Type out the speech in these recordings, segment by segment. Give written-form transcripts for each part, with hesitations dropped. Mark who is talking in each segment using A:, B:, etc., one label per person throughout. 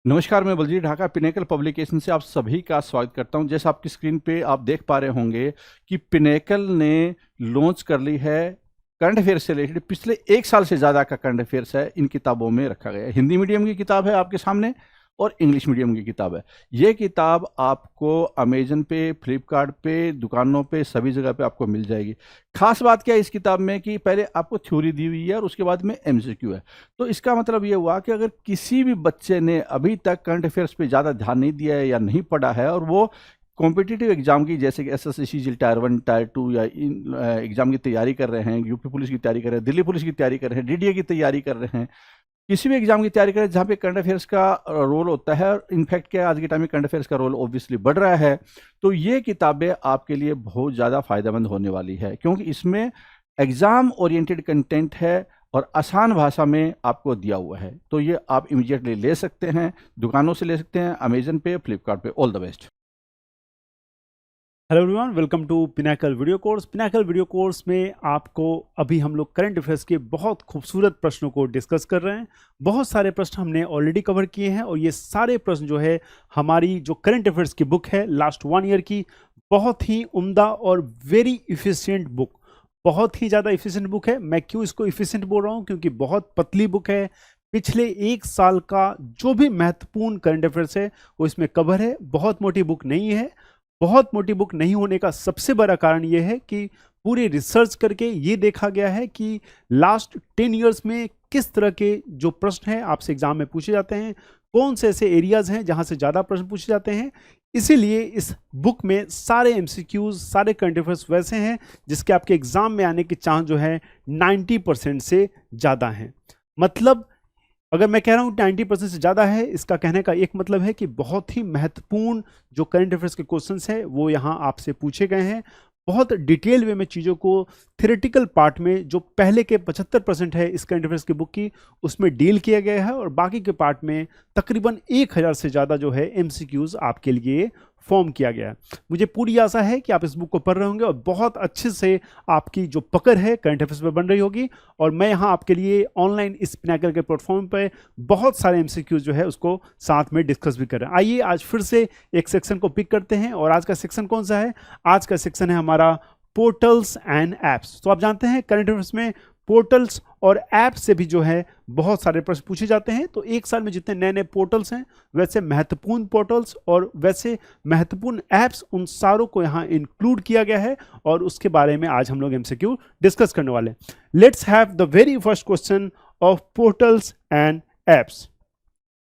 A: नमस्कार, मैं Baljeet Dhaka pinnacle publication से आप सभी का स्वागत करता हूं। जैसे आपकी स्क्रीन पे आप देख पा रहे होंगे कि पिनेकल ने लॉन्च कर ली है करंट अफेयर्स से रिलेटेड पिछले 1 साल से ज़्यादा का करंट अफेयर्स है इन किताबों में रखा गया है। हिंदी मीडियम की किताब है आपके सामने और इंग्लिश मीडियम की किताब है। ये किताब आपको अमेजन पे, फ्लिपकार्ट पे, दुकानों पे, सभी जगह पे आपको मिल जाएगी। खास बात क्या है इस किताब में कि पहले आपको थ्योरी दी हुई है और उसके बाद में एमसीक्यू है। तो इसका मतलब ये हुआ कि अगर किसी भी बच्चे ने अभी तक करंट अफेयर्स पे ज़्यादा ध्यान नहीं दिया है या नहीं पढ़ा है और वो कॉम्पिटिटिव एग्जाम की जैसे कि एसएससी सीजीएल टायर 1 टायर 2 या इन एग्जाम की तैयारी कर रहे हैं, यूपी पुलिस की तैयारी कर रहे हैं, दिल्ली पुलिस की तैयारी कर रहे हैं, डीडीए की तैयारी कर रहे हैं, किसी भी एग्जाम की तैयारी करें जहाँ पे करंट अफेयर्स का रोल होता है और इनफैक्ट क्या आज के टाइम में करंट अफेयर्स का रोल ऑब्वियसली बढ़ रहा है। तो ये किताबें आपके लिए बहुत ज़्यादा फायदेमंद होने वाली है क्योंकि इसमें एग्जाम ओरिएंटेड कंटेंट है और आसान भाषा में आपको दिया हुआ है। तो ये आप इमीडिएटली ले सकते हैं, दुकानों से ले सकते हैं, अमेजन पे, फ्लिपकार्ट पे। All the best.
B: Hello everyone, welcome to Pinnacle video course. Pinnacle video course में आपको अभी हम लोग करंट अफेयर्स के बहुत खूबसूरत प्रश्नों को डिस्कस कर रहे हैं। बहुत सारे प्रश्न हमने ऑलरेडी कवर किए हैं और ये सारे प्रश्न जो है हमारी जो करंट अफेयर्स की बुक है लास्ट 1 ईयर की, बहुत ही उम्दा और वेरी इफिशियंट बुक, बहुत ही ज़्यादा इफिशियंट बुक है। मैं क्यों इसको इफिशियंट बोल रहा हूँ? क्योंकि बहुत पतली बुक है। पिछले 1 साल का जो भी महत्वपूर्ण करंट अफेयर्स है वो इसमें कवर है। बहुत मोटी बुक नहीं है। बहुत मोटी बुक नहीं होने का सबसे बड़ा कारण यह है कि पूरी रिसर्च करके ये देखा गया है कि लास्ट 10 इयर्स में किस तरह के जो प्रश्न हैं आपसे एग्जाम में पूछे जाते हैं, कौन से ऐसे एरियाज हैं जहां से ज़्यादा प्रश्न पूछे जाते हैं। इसीलिए इस बुक में सारे एमसीक्यूज, सारे करंट अफेयर्स वैसे हैं जिसके आपके एग्जाम में आने के चांस जो है 90% से ज़्यादा हैं। मतलब अगर मैं कह रहा हूँ 90% से ज़्यादा है, इसका कहने का एक मतलब है कि बहुत ही महत्वपूर्ण जो करंट अफेयर्स के क्वेश्चंस हैं वो यहाँ आपसे पूछे गए हैं। बहुत डिटेल वे में चीज़ों को थ्योरेटिकल पार्ट में जो पहले के 75% है इस करंट अफेयर्स की बुक की, उसमें डील किया गया है और बाकी के पार्ट में तकरीबन 1000 से ज़्यादा जो है एमसीक्यूज आपके लिए फॉर्म किया गया है। मुझे पूरी आशा है कि आप इस बुक को पढ़ रहे होंगे और बहुत अच्छे से आपकी जो पकड़ है करंट अफेयर्स पर बन रही होगी। और मैं यहाँ आपके लिए ऑनलाइन इस पिनाकल के प्लेटफॉर्म पर बहुत सारे एमसीक्यूज जो है उसको साथ में डिस्कस भी कर रहे हैं। आइए आज फिर से एक सेक्शन को पिक करते हैं और आज का सेक्शन कौन सा है? आज का सेक्शन है हमारा पोर्टल्स एंड एप्स। तो आप जानते हैं करंट अफेयर्स में पोर्टल्स और ऐप्स से भी जो है बहुत सारे प्रश्न पूछे जाते हैं। तो 1 साल में जितने नए नए पोर्टल्स हैं, वैसे महत्वपूर्ण पोर्टल्स और वैसे महत्वपूर्ण ऐप्स, उन सारों को यहाँ इंक्लूड किया गया है और उसके बारे में आज हम लोग एमसीक्यू डिस्कस करने वाले हैं। Let's have the very first question of portals and apps.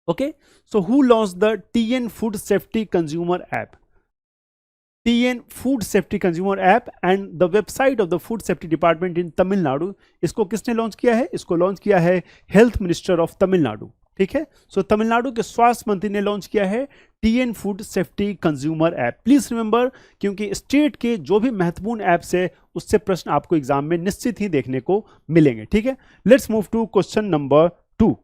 B: Okay, so who launch the TN food safety consumer app? TN food safety consumer app and the website of the food safety department in Tamil Nadu. इसको किसने launch किया है? इसको launch किया है health minister of Tamil Nadu. ठीक है, सो तमिलनाडु के स्वास्थ्य मंत्री ने लॉन्च किया है TN food safety consumer app. Please remember, क्योंकि स्टेट के जो भी महत्वपूर्ण ऐप्स है उससे प्रश्न आपको एग्जाम में निश्चित ही देखने को मिलेंगे। ठीक है, let's move to question number 2।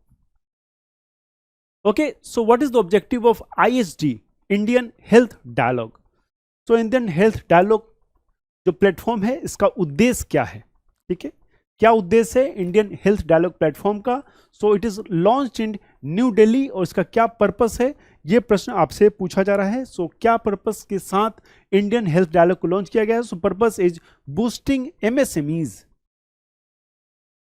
B: Okay, so what is the objective of ISD, Indian health dialogue? तो इंडियन हेल्थ डायलॉग जो प्लेटफॉर्म है इसका उद्देश्य क्या है? ठीक है, क्या उद्देश्य है इंडियन हेल्थ डायलॉग प्लेटफॉर्म का? So it is launch in New Delhi और इसका क्या पर्पस है, ये प्रश्न आपसे पूछा जा रहा है। सो क्या पर्पस के साथ इंडियन हेल्थ डायलॉग को लॉन्च किया गया है? सो purpose is boosting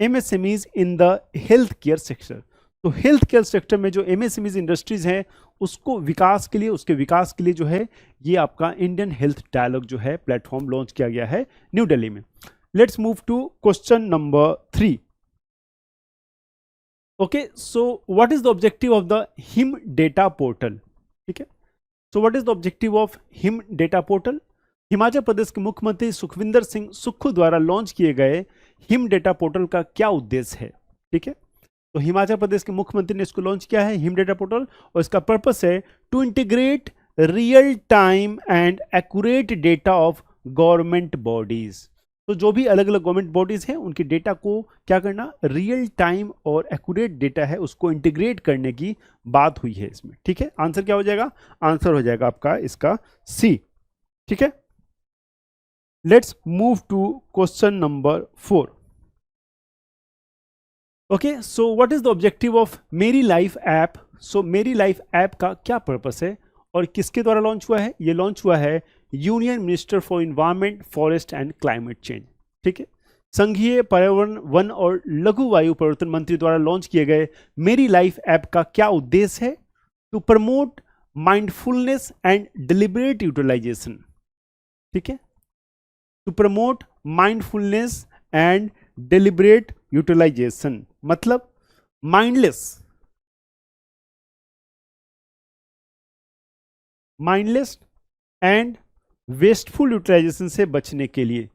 B: MSMEs in the health care sector. तो हेल्थ केयर सेक्टर में जो MSMEs इंडस्ट्रीज हैं उसको विकास के लिए, उसके विकास के लिए जो है ये आपका इंडियन हेल्थ डायलॉग जो है प्लेटफॉर्म लॉन्च किया गया है न्यू दिल्ली में। Let's move to question number 3। Okay, so what is the objective of the Him data portal? ठीक है, so what is the objective of Him data portal? Himachal Pradesh के मुख्यमंत्री सुखविंदर सिंह सुक्खू द्वारा लॉन्च किए गए हिम डेटा पोर्टल का क्या उद्देश्य है? ठीक है, तो हिमाचल प्रदेश के मुख्यमंत्री ने इसको लॉन्च किया है हिम डेटा पोर्टल और इसका पर्पस है to integrate real time and accurate data of government bodies. तो जो भी अलग अलग गवर्नमेंट बॉडीज हैं उनके डेटा को क्या करना, रियल टाइम और एक्यूरेट डेटा है उसको इंटीग्रेट करने की बात हुई है इसमें। ठीक है, आंसर क्या हो जाएगा? आंसर हो जाएगा आपका इसका C। ठीक है, let's move to question number 4। Okay, so what is the objective of Meri life app so Meri life app का क्या पर्पस है और किसके द्वारा लॉन्च हुआ है? ये लॉन्च हुआ है union minister for environment, forest and climate change, ठीक है। संघीय पर्यावरण, वन और लघु वायु परिवर्तन मंत्री द्वारा लॉन्च किए गए मेरी लाइफ ऐप का क्या उद्देश्य है? To promote mindfulness and deliberate utilisation, ठीक है, to promote mindfulness and deliberate utilisation, मतलब माइंडलेस एंड वेस्टफुल यूटिलाइजेशन से बचने के लिए,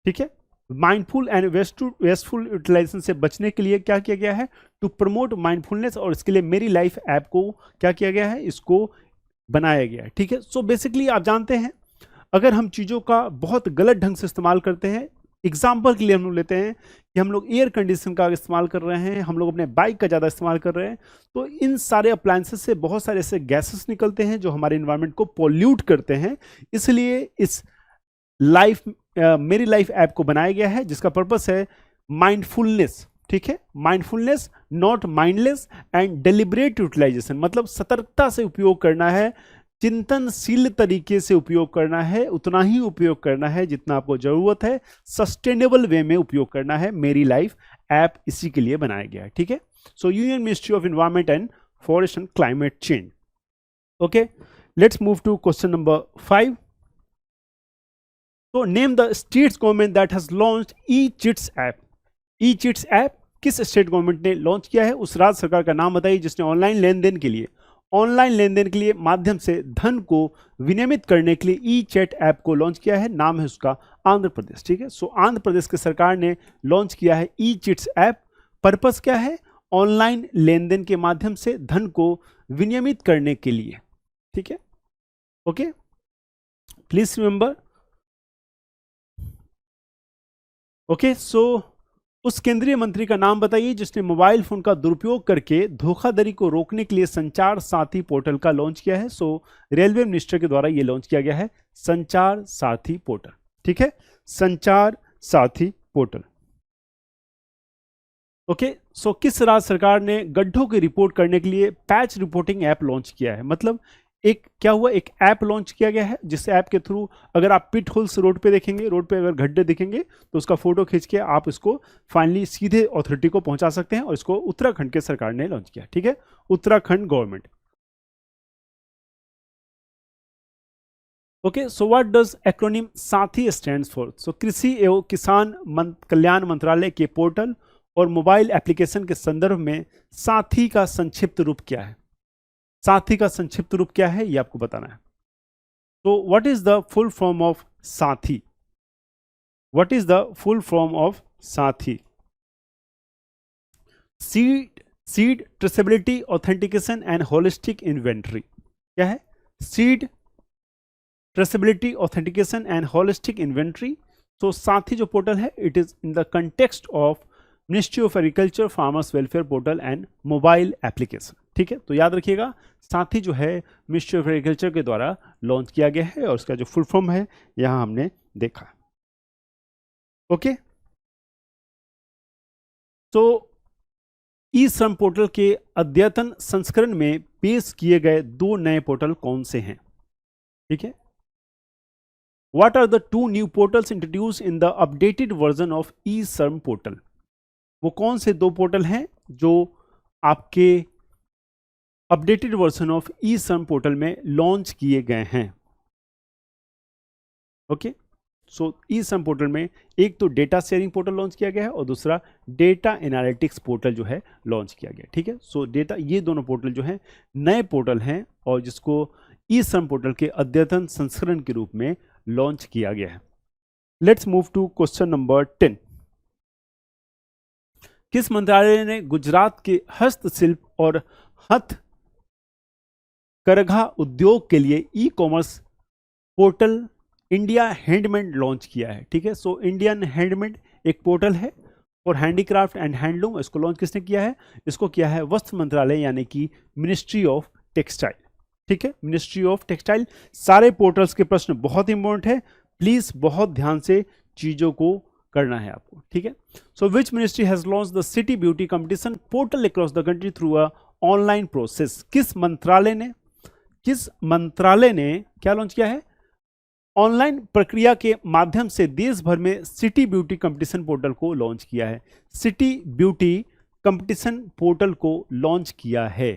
B: ठीक है। माइंडफुल एंड वेस्टफुल यूटिलाइजेशन से बचने के लिए क्या किया गया है? टू प्रमोट माइंडफुलनेस, और इसके लिए मेरी लाइफ ऐप को क्या किया गया है? इसको बनाया गया है, ठीक है। सो बेसिकली आप जानते हैं, अगर हम चीज़ों का बहुत गलत ढंग से इस्तेमाल करते हैं, एग्जाम्पल के लिए हम लोग लेते हैं कि हम लोग एयर कंडीशन का इस्तेमाल कर रहे हैं, हम लोग अपने बाइक का ज़्यादा इस्तेमाल कर रहे हैं, तो इन सारे अप्लायंसेस से बहुत सारे ऐसे गैसेस निकलते हैं जो हमारे इन्वायरमेंट को पोल्यूट करते हैं। इसलिए इस मेरी लाइफ ऐप को बनाया गया है जिसका पर्पस है माइंडफुलनेस, ठीक है, mindfulness, not mindless, and deliberate utilisation, मतलब सतर्कता से उपयोग करना है, चिंतनशील तरीके से उपयोग करना है, उतना ही उपयोग करना है जितना आपको जरूरत है, सस्टेनेबल वे में उपयोग करना है। मेरी लाइफ ऐप इसी के लिए बनाया गया है, ठीक है। So union ministry of environment and forest and climate change. Okay, let's move to question number 5. तो name the states government that has launched e chits app. E chits app किस स्टेट गवर्नमेंट ने लॉन्च किया है? उस राज्य सरकार का नाम बताइए जिसने ऑनलाइन लेनदेन के लिए माध्यम से धन को विनियमित करने के लिए ई-चैट ऐप को लॉन्च किया है। नाम है उसका आंध्र प्रदेश, ठीक है। सो आंध्र प्रदेश की सरकार ने लॉन्च किया है ई-चिट्स ऐप। पर्पस क्या है? ऑनलाइन लेनदेन के माध्यम से धन को विनियमित करने के लिए, ठीक है। Okay, please remember. Okay, so उस केंद्रीय मंत्री का नाम बताइए जिसने मोबाइल फोन का दुरुपयोग करके धोखाधड़ी को रोकने के लिए संचार साथी पोर्टल का लॉन्च किया है। सो रेलवे मिनिस्टर के द्वारा यह लॉन्च किया गया है संचार साथी पोर्टल, ठीक है, संचार साथी पोर्टल। ओके, सो किस राज्य सरकार ने गड्ढों की रिपोर्ट करने के लिए पैच रिपोर्टिंग ऐप लॉन्च किया है? मतलब एक क्या हुआ, एक ऐप लॉन्च किया गया है जिस ऐप के थ्रू अगर आप पिट होल्स रोड पे देखेंगे, रोड पे अगर गड्ढे दिखेंगे तो उसका फोटो खींच के आप इसको फाइनली सीधे अथॉरिटी को पहुंचा सकते हैं, और इसको उत्तराखंड के सरकार ने लॉन्च किया, ठीक है, Uttarakhand government. Okay, so what does acronym साथी स्टैंड्स फॉर? सो कृषि एवं किसान कल्याण मंत्रालय के पोर्टल और मोबाइल एप्लीकेशन के संदर्भ में साथी का संक्षिप्त रूप क्या है? साथी का संक्षिप्त रूप क्या है ये आपको बताना है। तो what is the full form of SATHI? What is the full form of SATHI? Seed traceability authentication and holistic inventory. क्या है? Seed traceability authentication and holistic inventory. तो साथी जो पोर्टल है, it is in the context of ministry of agriculture, farmers welfare portal and mobile application, ठीक है। तो याद रखिएगा, साथी जो है मिनिस्ट्री ऑफ एग्रीकल्चर के द्वारा लॉन्च किया गया है और उसका जो फुल फॉर्म है यहां हमने देखा। ओके, तो ई श्रम पोर्टल के अद्यतन संस्करण में पेश किए गए 2 नए पोर्टल कौन से हैं? ठीक है, what are the 2 new portals introduce in the updated version of e Shram portal? वो कौन से 2 पोर्टल हैं जो आपके updated version of e Shram portal में लॉन्च किए गए हैं? ओके, सो ई श्रम पोर्टल में एक तो डेटा शेयरिंग पोर्टल लॉन्च किया गया है और दूसरा डेटा एनालिटिक्स पोर्टल जो है लॉन्च किया गया, ठीक है। सो डेटा, ये दोनों पोर्टल जो हैं नए पोर्टल हैं और जिसको ई श्रम पोर्टल के अद्यतन संस्करण के रूप में लॉन्च किया गया है। Let's move to question number 10. किस मंत्रालय ने गुजरात के हस्तशिल्प और हथकरघा उद्योग के लिए e commerce portal India handmade launch किया है? ठीक है, सो इंडियन हैंडमेड एक पोर्टल है और हैंडीक्राफ्ट एंड हैंडलूम। इसको लॉन्च किसने किया है? इसको किया है वस्त्र मंत्रालय यानी कि मिनिस्ट्री ऑफ टेक्सटाइल, ठीक है, मिनिस्ट्री ऑफ टेक्सटाइल। सारे पोर्टल्स के प्रश्न बहुत इंपॉर्टेंट है, प्लीज बहुत ध्यान से चीजों को करना है आपको, ठीक है। So which ministry has launch the city beauty competition portal across the country through a online process? किस मंत्रालय ने क्या लॉन्च किया है? ऑनलाइन प्रक्रिया के माध्यम से देश भर में सिटी ब्यूटी कंपटीशन पोर्टल को लॉन्च किया है। सिटी ब्यूटी कंपटीशन पोर्टल को लॉन्च किया है।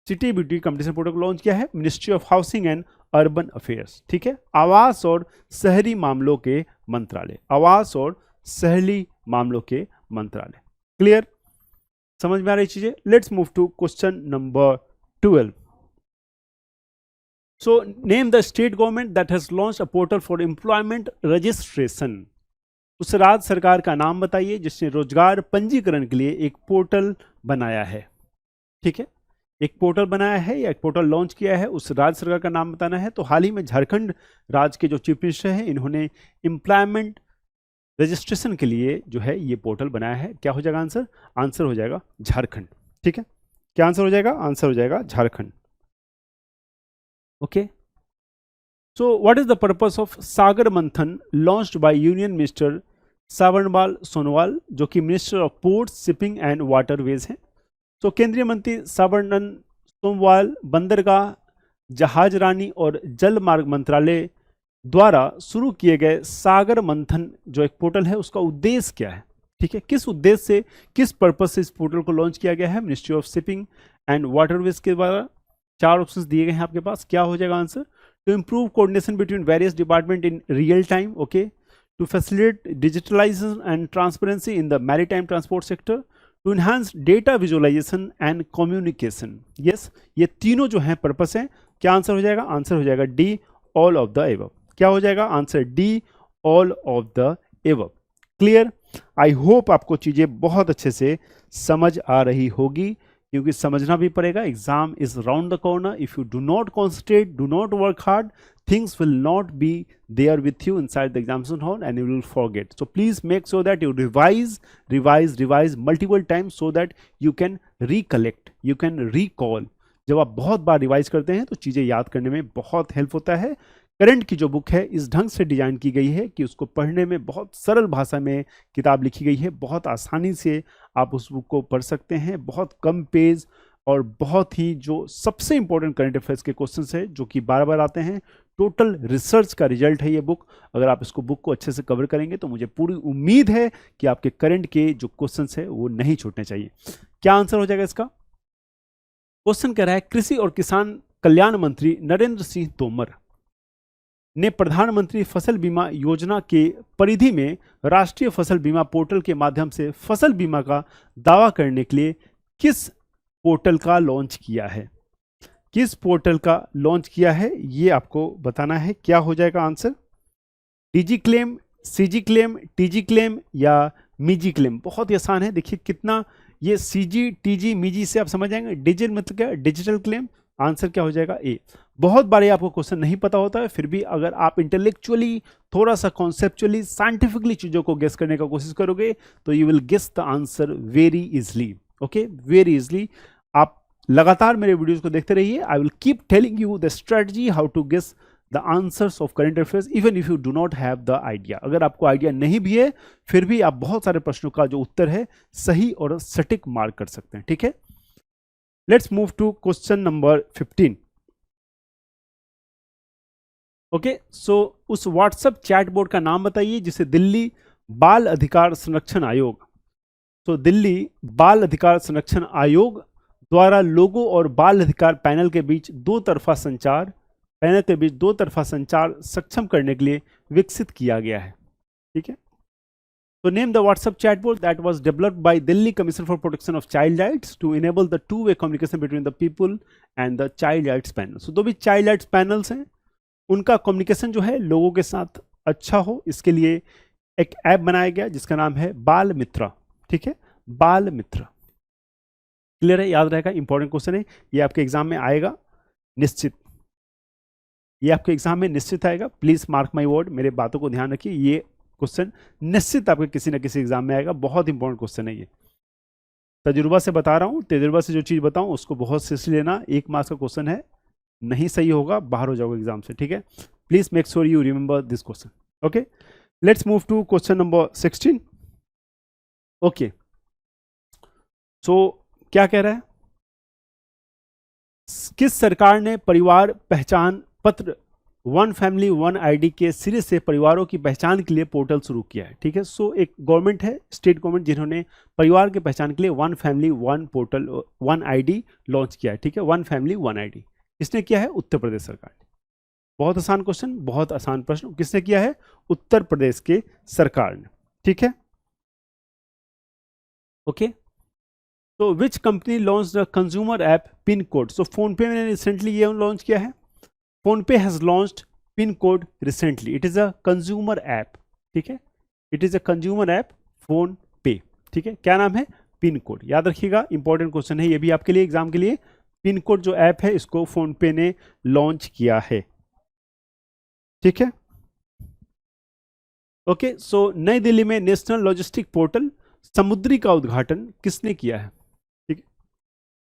B: सिटी ब्यूटी कंपटीशन पोर्टल को लॉन्च किया है ministry of housing and urban affairs, ठीक है। आवास और शहरी मामलों के मंत्रालय, आवास और शहरी मामलों के मंत्रालय। क्लियर, समझ में आ रही चीजें? Let's move to question number 12. So name the state government that has launched a portal for employment registration. उस राज्य सरकार का नाम बताइए जिसने रोजगार पंजीकरण के लिए एक पोर्टल बनाया है, ठीक है। एक पोर्टल बनाया है या एक पोर्टल लॉन्च किया है, उस राज्य सरकार का नाम बताना है। तो हाल ही में झारखंड राज्य के जो चीफ मिनिस्टर हैं, इन्होंने एम्प्लॉयमेंट रजिस्ट्रेशन के लिए जो है ये पोर्टल बनाया है। क्या हो जाएगा आंसर? आंसर हो जाएगा झारखंड, ठीक है। क्या आंसर हो जाएगा? आंसर हो जाएगा Jharkhand. Okay, so what is the purpose of Sagar Manthan launched by Union Minister सावरनपाल Sonowal, जो कि minister of port, shipping and waterways हैं। तो केंद्रीय मंत्री सावरनन सोनोवाल बंदरगाह, जहाजरानी और जल मार्ग मंत्रालय द्वारा शुरू किए गए सागर मंथन जो एक पोर्टल है, उसका उद्देश्य क्या है, ठीक है। किस उद्देश्य से, किस पर्पज से इस पोर्टल को लॉन्च किया गया है? Ministry of shipping and waterways के द्वारा। चार ऑप्शंस दिए गए हैं आपके पास, क्या हो जाएगा answer? To improve coordination between various department in real time, okay. To facilitate digitalisation and transparency in the maritime transport sector. To enhance data visualisation and communication. Yes, ये तीनों जो हैं पर्पस हैं। क्या आंसर हो जाएगा? आंसर हो जाएगा D, all of the above. क्या हो जाएगा answer? D, all of the above. Clear? I hope आपको चीजें बहुत अच्छे से समझ आ रही होगी, क्योंकि समझना भी पड़ेगा। Exam is round the corner. If you do not concentrate, do not work hard, things will not be there with you inside the examination hall and you will forget. So please make sure that you revise multiple times so that you can recollect, you can recall. जब आप बहुत बार revise करते हैं तो चीज़ें याद करने में बहुत हेल्प होता है। करंट की जो बुक है इस ढंग से डिजाइन की गई है कि उसको पढ़ने में बहुत सरल भाषा में किताब लिखी गई है। बहुत आसानी से आप उस बुक को पढ़ सकते हैं। बहुत कम पेज और बहुत ही जो सबसे इंपॉर्टेंट करंट अफेयर्स के क्वेश्चंस है जो कि बार बार आते हैं। टोटल रिसर्च का रिजल्ट है ये बुक। अगर आप इसको बुक को अच्छे से कवर करेंगे तो मुझे पूरी उम्मीद है कि आपके करंट के जो क्वेश्चंस है वो नहीं छूटने चाहिए। क्या आंसर हो जाएगा इसका? क्वेश्चन कह रहा है, कृषि और किसान कल्याण मंत्री नरेंद्र सिंह तोमर ने प्रधानमंत्री फसल बीमा योजना के परिधि में राष्ट्रीय फसल बीमा पोर्टल के माध्यम से फसल बीमा का दावा करने के लिए किस पोर्टल का लॉन्च किया है? किस पोर्टल का लॉन्च किया है ये आपको बताना है। क्या हो जाएगा answer? DG claim, CG claim, TG claim या मीजी क्लेम? बहुत ही आसान है। देखिए कितना ये सीजी, टीजी, मीजी से आप समझ जाएंगे। डिजिटल मतलब क्या? Digital claim. आंसर क्या हो जाएगा? ए। बहुत बार ये आपको क्वेश्चन नहीं पता होता है, फिर भी अगर आप इंटेलेक्चुअली, थोड़ा सा कॉन्सेप्चुअली, साइंटिफिकली चीजों को गेस करने का कोशिश करोगे तो you will guess the answer very easily. Okay, very easily. आप लगातार मेरे वीडियोस को देखते रहिए। I will keep telling you the strategy how to guess the answers of current affairs even if you do not have the idea. अगर आपको idea नहीं भी है फिर भी आप बहुत सारे प्रश्नों का जो उत्तर है सही और सटीक मार्क कर सकते हैं। ठीक है, let's move to question number 15। Okay, so उस व्हाट्सएप चैट बोर्ड का नाम बताइए जिसे दिल्ली बाल अधिकार संरक्षण आयोग, तो दिल्ली बाल अधिकार संरक्षण आयोग द्वारा लोगों और बाल अधिकार पैनल के बीच दो तरफा संचार सक्षम करने के लिए विकसित किया गया है। ठीक है, तो name the WhatsApp chatbot that was developed by Delhi commission for protection of child rights to enable the two way communication between the people and the child rights panel. So दो भी चाइल्ड राइट्स पैनल्स हैं, उनका communication जो है लोगों के साथ अच्छा हो, इसके लिए एक ऐप बनाया गया जिसका नाम है बाल मित्रा। ठीक है, बाल मित्रा। क्लियर है, याद रहेगा, इंपॉर्टेंट क्वेश्चन है, ये आपके एग्जाम में आएगा निश्चित, ये आपके एग्जाम में निश्चित आएगा। प्लीज मार्क माय वर्ड, मेरे बातों को ध्यान रखिए, ये क्वेश्चन निश्चित आपके किसी ना किसी एग्जाम में आएगा। बहुत इंपॉर्टेंट क्वेश्चन है ये, तजुर्बा से बता रहा हूँ, तजुर्बा से जो चीज बताऊँ उसको बहुत सीरियसली लेना। 1 मार्क्स का क्वेश्चन है, नहीं सही होगा बाहर हो जाओगे एग्जाम से। ठीक है, please make sure you remember this question. Okay, let's move to question number 16. Okay, so क्या कह रहा है? किस सरकार ने परिवार पहचान पत्र वन फैमिली वन आईडी के सिरे से परिवारों की पहचान के लिए पोर्टल शुरू किया है? ठीक है, सो एक गवर्नमेंट है, स्टेट गवर्नमेंट, जिन्होंने परिवार के पहचान के लिए one family one portal one ID launch किया है. ठीक है, वन फैमिली वन आईडी किसने किया है? उत्तर प्रदेश सरकार ने. बहुत आसान क्वेश्चन, बहुत आसान प्रश्न. किसने किया है? उत्तर प्रदेश के सरकार ने. ठीक है, ओके. तो which company launch the consumer app pin code? So phone पे ने रिसेंटली ये लॉन्च किया है. फोन पे has launched pin code recently. It is a consumer app. ठीक है, it is a consumer app phone पे. ठीक है, क्या नाम है? Pin code. याद रखिएगा, इंपॉर्टेंट क्वेश्चन है ये भी आपके लिए, एग्जाम के लिए. पिन कोड जो ऐप है इसको फोन पे ने लॉन्च किया है. ठीक है, ओके. सो नई दिल्ली में नेशनल लॉजिस्टिक पोर्टल समुद्री का उद्घाटन किसने किया है? ठीक है,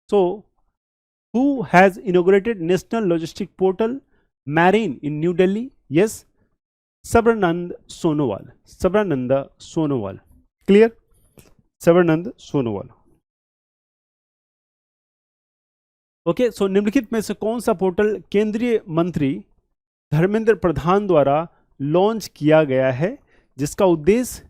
B: so who has inaugurated national logistic portal marine in New Delhi? Yes, Sarbananda Sonowal. Sarbananda Sonowal. Clear? Sarbananda Sonowal. Okay, so निम्नलिखित में से कौन सा पोर्टल केंद्रीय मंत्री धर्मेंद्र प्रधान द्वारा लॉन्च किया गया है, जिसका उद्देश्य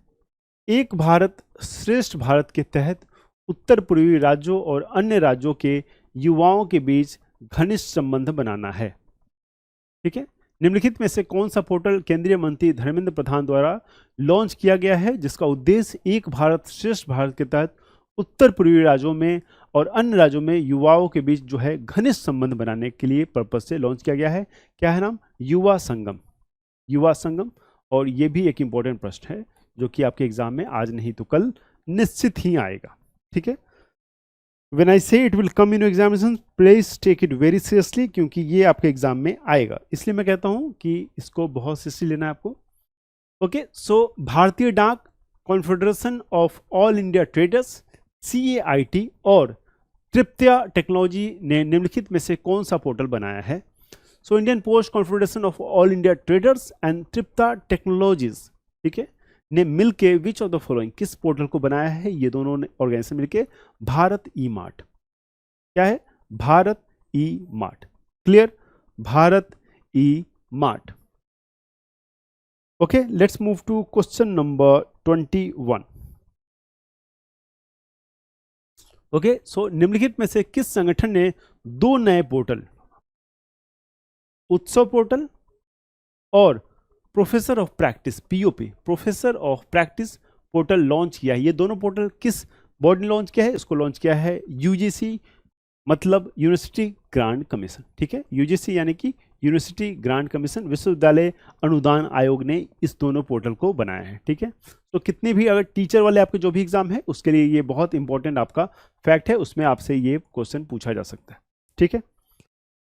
B: एक भारत श्रेष्ठ भारत के तहत उत्तर पूर्वी राज्यों और अन्य राज्यों के युवाओं के बीच घनिष्ठ संबंध बनाना है? ठीक है, निम्नलिखित में से कौन सा पोर्टल केंद्रीय मंत्री धर्मेंद्र प्रधान द्वारा लॉन्च किया गया है, जिसका उद्देश्य एक भारत श्रेष्ठ भारत के तहत उत्तर पूर्वी राज्यों में और अन्य राज्यों में युवाओं के बीच जो है घनिष्ठ संबंध बनाने के लिए पर्पज से लॉन्च किया गया है? क्या है नाम? युवा संगम. युवा संगम. और ये भी एक इंपॉर्टेंट प्रश्न है जो कि आपके एग्जाम में आज नहीं तो कल निश्चित ही आएगा. ठीक है, When I say it will come in your examinations, please take it very seriously, क्योंकि ये आपके एग्जाम में आएगा, इसलिए मैं कहता हूं कि इसको बहुत सीरियसली लेना है आपको. ओके, सो भारतीय डाक, confederation of all India traders CAIT और तृप्त्या टेक्नोलॉजी ने निम्नलिखित में से कौन सा पोर्टल बनाया है? So Indian post confederation of all India traders and Triptya technologies, ठीक है, ने मिलके विच ऑफ द फॉलोइंग किस पोर्टल को बनाया है? ये दोनों ऑर्गेनाइजेशन मिलके भारत ई मार्ट. क्या है? Bharat e mart. Clear? Bharat e mart. Okay, let's move to question number 21. Okay, so निम्नलिखित में से किस संगठन ने दो नए पोर्टल, उत्सव पोर्टल और professor of practice POP, professor of practice portal launch किया है? ये दोनों पोर्टल किस बोर्ड ने लॉन्च किया है? इसको लॉन्च किया है UGC, मतलब यूनिवर्सिटी ग्रांट कमीशन. ठीक है, UGC यानी कि यूनिवर्सिटी ग्रांट कमीशन, विश्वविद्यालय अनुदान आयोग ने इस दोनों पोर्टल को बनाया है. ठीक है, तो कितने भी अगर टीचर वाले आपके जो भी एग्जाम है उसके लिए ये बहुत इंपॉर्टेंट आपका फैक्ट है, उसमें आपसे ये क्वेश्चन पूछा जा सकता है. ठीक है,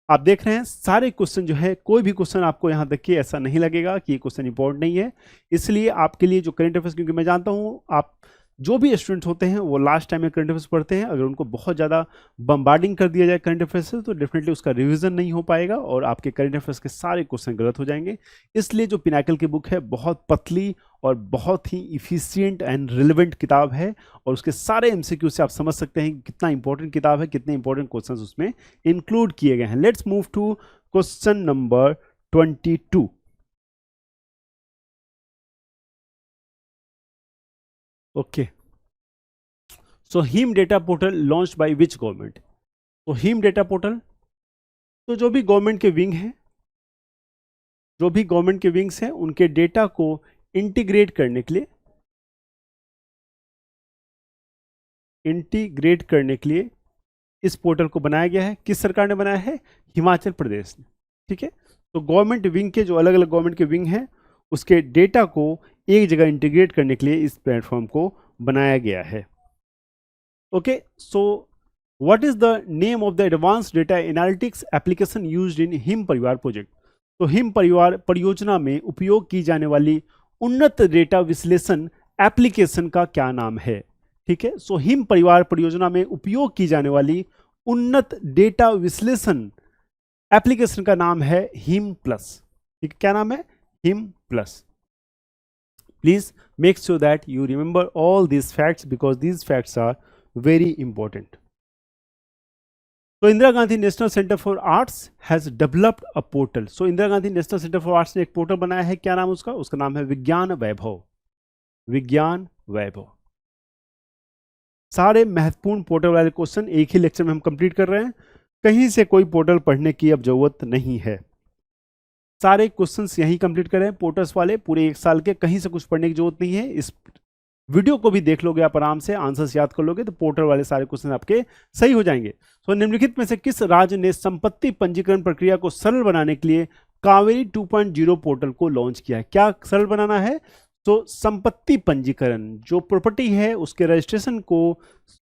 B: आप देख रहे हैं सारे क्वेश्चन जो है, कोई भी क्वेश्चन आपको यहाँ तक कि ऐसा नहीं लगेगा कि ये क्वेश्चन इंपॉर्टेंट नहीं है. इसलिए आपके लिए जो करंट अफेयर्स, क्योंकि मैं जानता हूँ आप जो भी स्टूडेंट होते हैं वो लास्ट टाइम में करंट अफेयर्स पढ़ते हैं, अगर उनको बहुत ज़्यादा बम्बार्डिंग कर दिया जाए करंट अफेयर्स से तो डेफिनेटली उसका रिवीजन नहीं हो पाएगा और आपके करंट अफेयर्स के सारे क्वेश्चन गलत हो जाएंगे. इसलिए जो पिनाकल की बुक है बहुत पतली और बहुत ही इफिशियंट एंड रिलेवेंट किताब है और उसके सारे MCQ से आप समझ सकते हैं कितना इंपॉर्टेंट किताब है, कितने इंपॉर्टेंट क्वेश्चन उसमें इंक्लूड किए गए हैं. Let's move to question number 22. Okay, so Him data portal launch by which government? तो हिम डेटा पोर्टल, तो जो भी गवर्नमेंट के विंग हैं, जो भी गवर्नमेंट के विंग्स हैं उनके डेटा को इंटीग्रेट करने के लिए इस पोर्टल को बनाया गया है. किस सरकार ने बनाया है? हिमाचल प्रदेश ने. ठीक है, तो गवर्नमेंट विंग के जो अलग अलग गवर्नमेंट के विंग हैं उसके डेटा को एक जगह इंटीग्रेट करने के लिए इस प्लेटफॉर्म को बनाया गया है. Okay, so what is the name of the advance data analytics application used in him परिवार प्रोजेक्ट? तो हिम परिवार परियोजना में उपयोग की जाने वाली उन्नत डेटा विश्लेषण एप्लीकेशन का क्या नाम है? ठीक है, सो हिम परिवार परियोजना में उपयोग की जाने वाली उन्नत डेटा विश्लेषण एप्लीकेशन का नाम है हिम प्लस. ठीक है, क्या नाम है? Him plus. Please make sure that you remember all these facts because these facts are very important. So Indira Gandhi National Center for Arts has developed a portal. So Indira Gandhi National Center for Arts ने एक portal बनाया है. क्या नाम उसका? उसका नाम है विज्ञान वैभव. विज्ञान वैभव. सारे महत्वपूर्ण पोर्टल वाले क्वेश्चन एक ही लेक्चर में हम कंप्लीट कर रहे हैं. कहीं से कोई पोर्टल पढ़ने की अब जरूरत नहीं है. सारे क्वेश्चंस यहीं कंप्लीट कर रहे हैं पोर्टल्स वाले पूरे एक साल के. कहीं से कुछ पढ़ने की जरूरत नहीं है. इस वीडियो को भी देख लोगे आप आराम से, आंसर्स याद कर लोगे तो पोर्टल वाले सारे क्वेश्चन आपके सही हो जाएंगे. तो निम्नलिखित में से किस राज्य ने संपत्ति पंजीकरण प्रक्रिया को सरल बनाने के लिए कावेरी 2.0 पोर्टल को लॉन्च किया है? क्या सरल बनाना है? तो संपत्ति पंजीकरण, जो प्रॉपर्टी है उसके रजिस्ट्रेशन को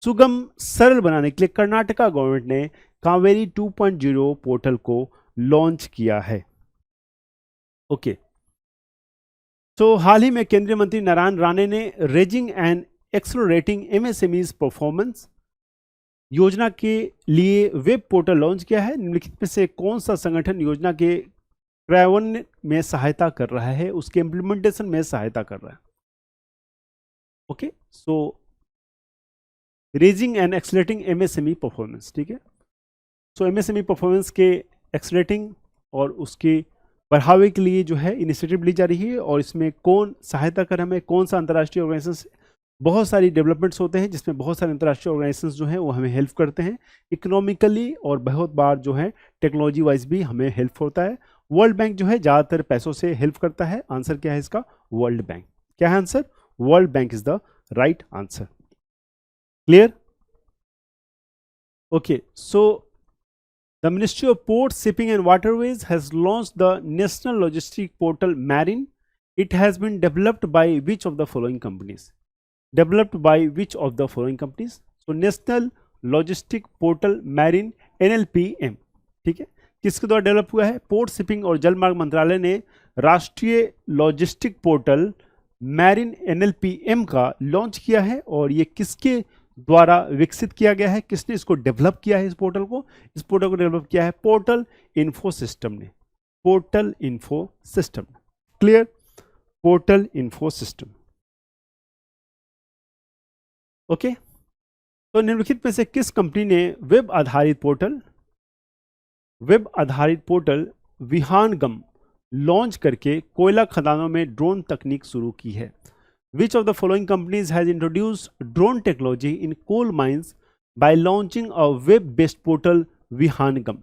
B: सुगम सरल बनाने के लिए कर्नाटका गवर्नमेंट ने कावेरी 2.0 पोर्टल को लॉन्च किया है. ओके. तो हाल ही में केंद्रीय मंत्री नारायण राणे ने raising and accelerating MSMEs performance योजना के लिए वेब पोर्टल लॉन्च किया है. निम्नलिखित में से कौन सा संगठन योजना के क्रियान्वयन में सहायता कर रहा है, उसके इंप्लीमेंटेशन में सहायता कर रहा है? Okay. So raising and accelerating MSME performance. ठीक है. सो एमएसएमई परफॉर्मेंस के एक्सलरेटिंग और उसके बढ़ावे के लिए जो है इनिशिएटिव ली जा रही है. और इसमें कौन सहायता कर हमें, कौन सा अंतर्राष्ट्रीय ऑर्गेनाइजेशन? बहुत सारी डेवलपमेंट्स होते हैं जिसमें बहुत सारे अंतर्राष्ट्रीय ऑर्गेनाइजेशंस जो हैं वो हमें हेल्प करते हैं इकोनॉमिकली, और बहुत बार जो है टेक्नोलॉजी वाइज भी हमें हेल्प होता है. वर्ल्ड बैंक जो है ज़्यादातर पैसों से हेल्प करता है. आंसर क्या है इसका? World bank. क्या है answer? World bank is the right answer. Clear? Okay. So the Ministry of Ports, Shipping and Waterways has launched the National Logistic Portal Marine. It has been developed by which of the following companies? Developed by which of the following companies? So National Logistic Portal Marine NLPM. ठीक है. किसके द्वारा develop हुआ है? Port shipping और जलमार्ग मंत्रालय ने राष्ट्रीय लॉजिस्टिक पोर्टल मैरिन NLPM का लॉन्च किया है. और ये किसके द्वारा विकसित किया गया है? किसने इसको डेवलप किया है? इस पोर्टल को डेवलप किया है पोर्टल इन्फो सिस्टम ने. Portal info system. Clear? Portal info system. Okay. तो निम्नलिखित में से किस कंपनी ने वेब आधारित पोर्टल विहानगम लॉन्च करके कोयला खदानों में ड्रोन तकनीक शुरू की है? Which of the following companies has introduced drone technology in coal mines by launching a web-based portal Vihangam?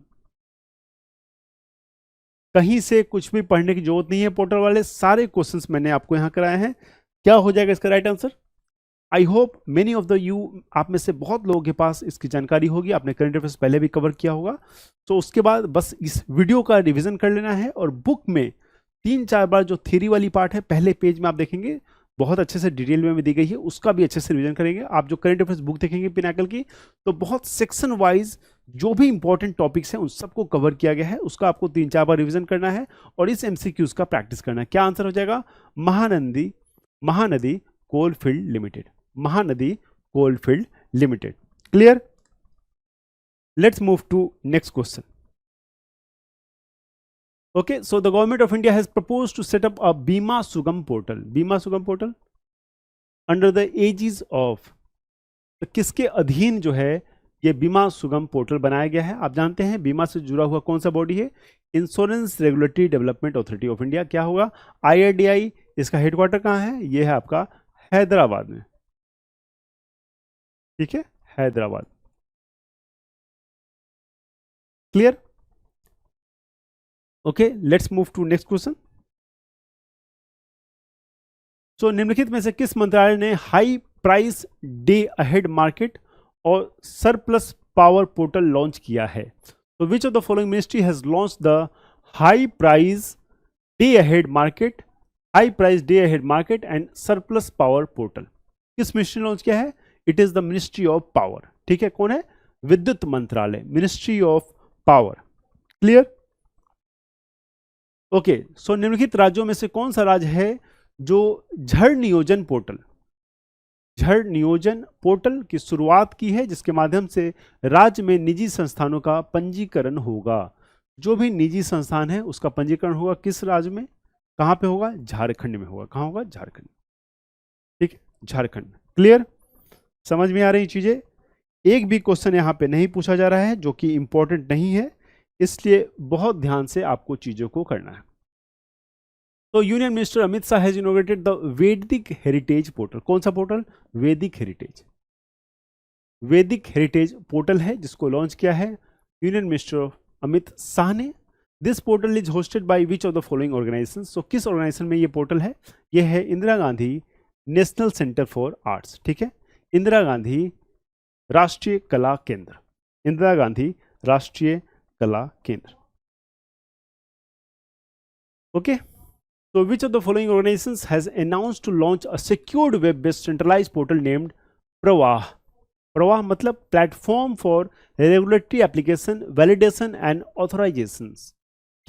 B: कहीं से कुछ भी पढ़ने की जरूरत नहीं है. पोर्टल वाले सारे क्वेश्चंस मैंने आपको यहां कराए हैं. क्या हो जाएगा इसका right answer? I hope many of the you, आप में से बहुत लोगों के पास इसकी जानकारी होगी. आपने करंट अफेयर्स पहले भी कवर किया होगा. तो उसके बाद बस इस वीडियो का रिविजन कर लेना है. और बुक में 3-4 बार जो थ्योरी वाली पार्ट है पहले पेज में आप देखेंगे बहुत अच्छे से डिटेल में दी गई है, उसका भी अच्छे से रिवीजन करेंगे. आप जो करंट अफेयर्स बुक देखेंगे पिनाकल की, तो बहुत सेक्शन वाइज जो भी इंपॉर्टेंट टॉपिक्स हैं उन सबको कवर किया गया है. उसका आपको 3-4 बार रिवीजन करना है और इस एमसीक्यूज का प्रैक्टिस करना है. क्या आंसर हो जाएगा? Mahanadi coalfield limited. Mahanadi coalfield limited. Clear? Let's move to next question. Okay, so the government of India has proposed to set up a Bima Sugam portal under the aegis of. तो किसके अधीन जो है ये बीमा सुगम पोर्टल बनाया गया है? आप जानते हैं बीमा से जुड़ा हुआ कौन सा बॉडी है? Insurance regulatory development authority of India. क्या होगा? IRDI. इसका हेडक्वार्टर कहाँ है? ये है आपका हैदराबाद में. ठीक है, Hyderabad. Clear? Okay, let's move to next question. So निम्नलिखित में से किस मंत्रालय ने high price day ahead market और सरप्लस पावर पोर्टल लॉन्च किया है? तो which of the following ministry has launch the high price day ahead market and surplus power portal? किस मिनिस्ट्री ने लॉन्च किया है? It is the ministry of power. ठीक है, कौन है? विद्युत मंत्रालय, ministry of power. Clear? Okay. So निम्नलिखित राज्यों में से कौन सा राज्य है जो झड़ नियोजन पोर्टल की शुरुआत की है, जिसके माध्यम से राज्य में निजी संस्थानों का पंजीकरण होगा? जो भी निजी संस्थान है उसका पंजीकरण होगा किस राज्य में? कहां पे होगा? झारखंड में होगा. कहां होगा? झारखंड. ठीक है, झारखंड। क्लियर, समझ में आ रही चीजें। एक भी क्वेश्चन यहाँ पे नहीं पूछा जा रहा है जो कि इंपॉर्टेंट नहीं है, इसलिए बहुत ध्यान से आपको चीजों को करना है। तो union minister Amit Shah has inaugurated the वैदिक हेरिटेज पोर्टल। कौन सा पोर्टल? वैदिक हेरिटेज। वैदिक हेरिटेज पोर्टल है जिसको लॉन्च किया है यूनियन मिनिस्टर अमित शाह ने। This portal is hosted by which of the following organisation. So किस ऑर्गेनाइजेशन में ये पोर्टल है? ये है Indira Gandhi national centre for arts. ठीक है, इंदिरा गांधी राष्ट्रीय कला केंद्र, इंदिरा गांधी राष्ट्रीय कला केंद्र। Okay, so which of the following organizations has announced to launch a secured web-based centralized portal named PRAVAH? PRAVAH मतलब platform for regulatory application validation and authorisations.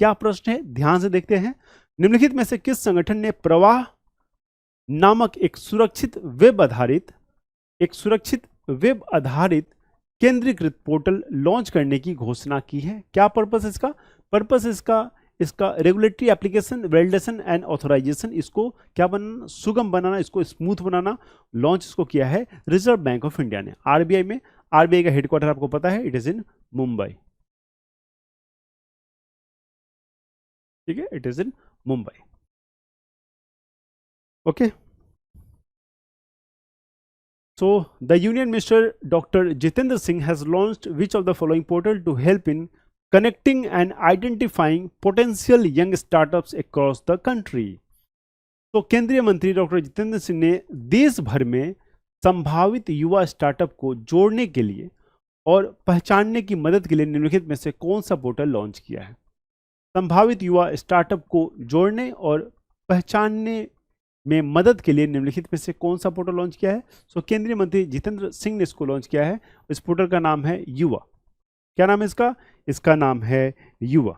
B: क्या प्रश्न है, ध्यान से देखते हैं। निम्नलिखित में से किस संगठन ने प्रवाह नामक एक सुरक्षित वेब आधारित केंद्रीकृत पोर्टल लॉन्च करने की घोषणा की है? क्या पर्पस इसका? पर्पस इसका regulatory application validation and authorisation, इसको क्या बनाना? सुगम बनाना, इसको स्मूथ बनाना। लॉन्च इसको किया है रिजर्व बैंक ऑफ इंडिया ने, आरबीआई में। आरबीआई का हेडक्वार्टर आपको पता है, इट इज इन मुंबई। ठीक है, it is in Mumbai. Okay, so the union minister Dr. Jitendra Singh has launched which of the following portal to help in connecting and identifying potential young startups across the country? तो केंद्रीय मंत्री doctor Jitendra Singh ने देश भर में संभावित युवा startup को जोड़ने के लिए और पहचानने की मदद के लिए निम्नलिखित में से कौन सा पोर्टल लॉन्च किया है? संभावित युवा स्टार्टअप को जोड़ने और पहचानने में मदद के लिए निम्नलिखित में से कौन सा पोर्टल लॉन्च किया है? सो केंद्रीय मंत्री जितेंद्र सिंह ने इसको लॉन्च किया है। इस पोर्टल का नाम है युवा। क्या नाम है इसका? इसका नाम है Yuva.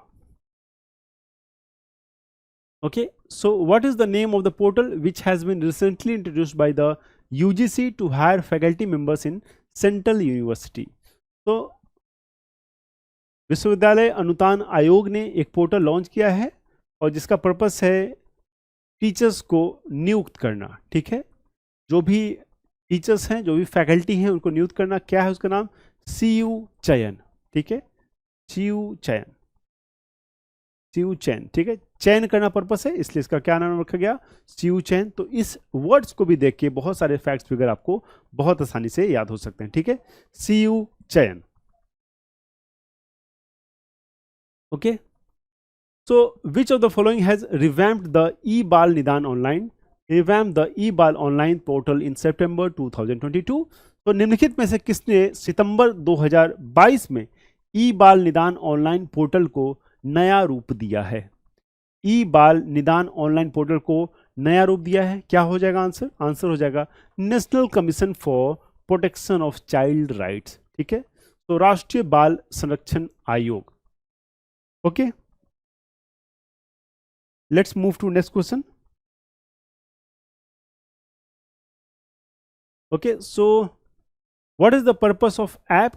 B: Okay, so what is the name of the portal which has been recently introduced by the UGC to hire faculty members in central university? तो विश्वविद्यालय अनुदान आयोग ने एक पोर्टल लॉन्च किया है और जिसका पर्पस है टीचर्स को नियुक्त करना। ठीक है, जो भी टीचर्स हैं, जो भी फैकल्टी हैं, उनको नियुक्त करना। क्या है उसका नाम? सीयू चयन। ठीक है, सीयू चयन, सीयू चयन। ठीक है, चयन करना पर्पस है, इसलिए इसका क्या नाम रखा गया? सीयू चयन। तो इस वर्ड्स को भी देख के बहुत सारे फैक्ट्स फिगर आपको बहुत आसानी से याद हो सकते हैं। ठीक है, सीयू चयन। Okay, so which of the following has revamped the e-bal nidan online? Revamped the e-bal online portal in September 2022. तो निम्नलिखित में से किसने सितंबर 2022 में ई-बाल निदान ऑनलाइन पोर्टल को नया रूप दिया है? ई-बाल निदान ऑनलाइन पोर्टल को नया रूप दिया है। क्या हो जाएगा आंसर? आंसर हो जाएगा national commission for protection of child rights. ठीक है, तो राष्ट्रीय बाल संरक्षण आयोग। Okay, let's move to next question. Okay, so what is the purpose of app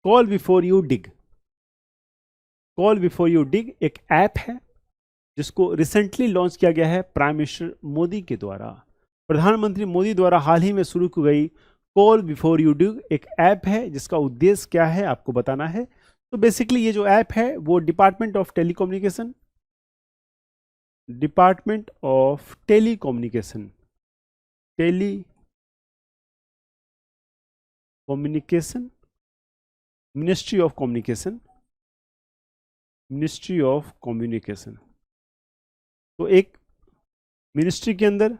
B: call before you dig? Call before you dig एक ऐप है जिसको रिसेंटली लॉन्च किया गया है प्राइम मिनिस्टर मोदी के द्वारा। प्रधानमंत्री मोदी द्वारा हाल ही में शुरू की गई कॉल बिफोर यू डिग एक ऐप है जिसका उद्देश्य क्या है आपको बताना है। तो बेसिकली ये जो ऐप है वो department of telecommunication ministry of communication. तो एक मिनिस्ट्री के अंदर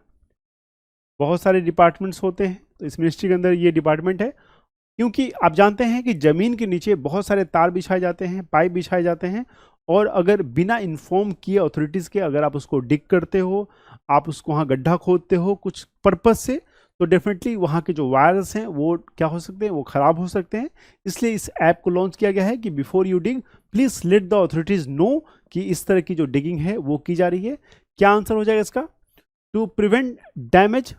B: बहुत सारे डिपार्टमेंट्स होते हैं, तो इस मिनिस्ट्री के अंदर ये डिपार्टमेंट है। क्योंकि आप जानते हैं कि जमीन के नीचे बहुत सारे तार बिछाए जाते हैं, पाइप बिछाए जाते हैं, और अगर बिना इन्फॉर्म किए अथॉरिटीज़ के अगर आप उसको डिग करते हो, आप उसको वहाँ गड्ढा खोदते हो कुछ पर्पस से, तो डेफिनेटली वहाँ के जो वायर्स हैं वो क्या हो सकते हैं? वो ख़राब हो सकते हैं। इसलिए इस ऐप को लॉन्च किया गया है कि before you dig please let the authorities know कि इस तरह की जो डिगिंग है वो की जा रही है। क्या आंसर हो जाएगा इसका? To prevent damage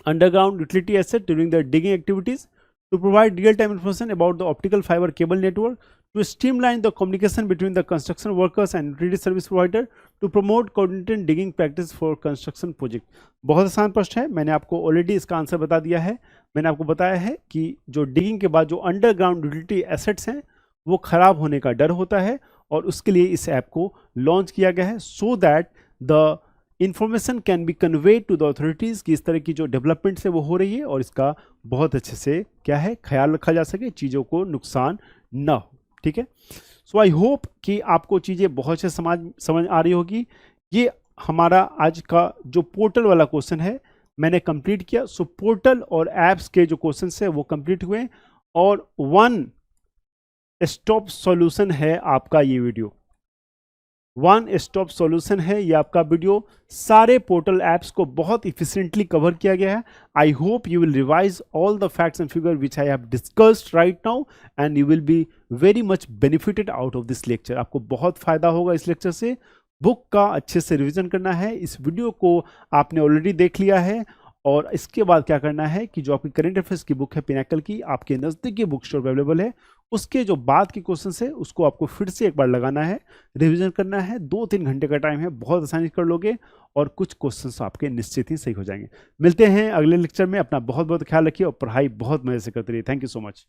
B: underground utility asset during the digging activities, to provide real-time information about the optical fiber cable network, to streamline the communication between the construction workers and utility service provider to promote coordinated digging practice for construction project। बहुत आसान प्रश्न है, मैंने आपको already इसका answer बता दिया है। मैंने आपको बताया है कि जो डिगिंग के बाद जो अंडरग्राउंड यूटिलिटी एसेट्स हैं वो खराब होने का डर होता है और उसके लिए इस ऐप को लॉन्च किया गया है, so that the information can be conveyed to the authorities कि इस तरह की जो डेवलपमेंट्स है वो हो रही है और इसका बहुत अच्छे से क्या है ख्याल रखा जा सके, चीज़ों को नुकसान न हो। ठीक है, सो आई होप कि आपको चीज़ें बहुत से समझ आ रही होगी। ये हमारा आज का जो पोर्टल वाला क्वेश्चन है मैंने कंप्लीट किया। सो पोर्टल और ऐप्स के जो क्वेश्चन है वो कंप्लीट हुए और वन स्टॉप सॉल्यूशन है आपका ये वीडियो, वन स्टॉप सॉल्यूशन है ये आपका वीडियो। सारे पोर्टल ऐप्स को बहुत इफिशिएंटली कवर किया गया है। I hope you will revise all the facts and figure which I have discussed right now and you will be very much benefited out of this lecture. आपको बहुत फायदा होगा इस लेक्चर से। बुक का अच्छे से रिवीजन करना है। इस वीडियो को आपने ऑलरेडी देख लिया है और इसके बाद क्या करना है कि जो आपकी करंट अफेयर्स की बुक है पिनाकल की, आपके नज़दीकी बुक स्टोर पर अवेलेबल है, उसके जो बाद की क्वेश्चन है उसको आपको फिर से एक बार लगाना है, रिवीजन करना है। 2-3 घंटे का टाइम है, बहुत आसानी कर लोगे और कुछ क्वेश्चंस आपके निश्चित ही सही हो जाएंगे। मिलते हैं अगले लेक्चर में। अपना बहुत बहुत ख्याल रखिए और पढ़ाई बहुत मजे से करते रहिए। Thank you so much.